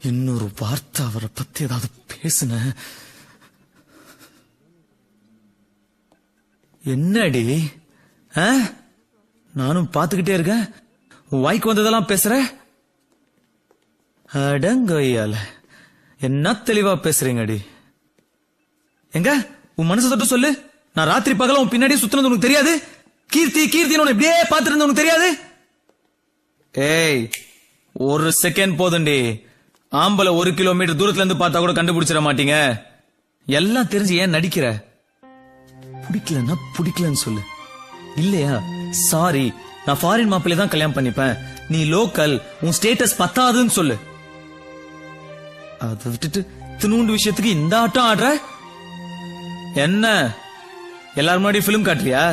இன்னொரு வார்த்தை அவரை பத்தி ஏதாவது பேசுன என்னடி? நானும் பாத்துக்கிட்டே இருக்கேன், வாய்க்கு வந்ததெல்லாம் பேசுற. அடங்கொய்யால என்ன தெளிவா பேசுறீங்கடி. எங்க உன் மனசு தொட்டு சொல்லு. நான் ராத்திரி பகல உன் பின்னாடியே சுத்தினது உனக்கு தெரியாது? கீர்த்தி கீர்த்தின்னு இப்படியே பாத்துட்டு உனக்கு தெரியாது? ஏய், ஒரு செகண்ட் போதுண்டி. ஆம்பளை 1 கிலோமீட்டர் தூரத்துல இருந்து பார்த்தா கூட கண்டுபிடிச்சிட மாட்டீங்க. எல்லாம் தெரிஞ்சு ஏன் நடிக்கிற? பிடிக்கலன்னா பிடிக்கலன்னு சொல்லு. இல்லையா சாரி, நான் ஃபாரின் மாப்பிள்ளை தான் கல்யாணம் பண்ணிப்பேன், நீ லோக்கல், உன் ஸ்டேட்டஸ் பத்தாதுன்னு சொல்லு. அதை விட்டுட்டு தினூண்டு விஷயத்துக்கு இந்த ஆட்டம் ஆடுற. என்ன எல்லாரும் முன்னாடி பிலிம் காட்டுறியா?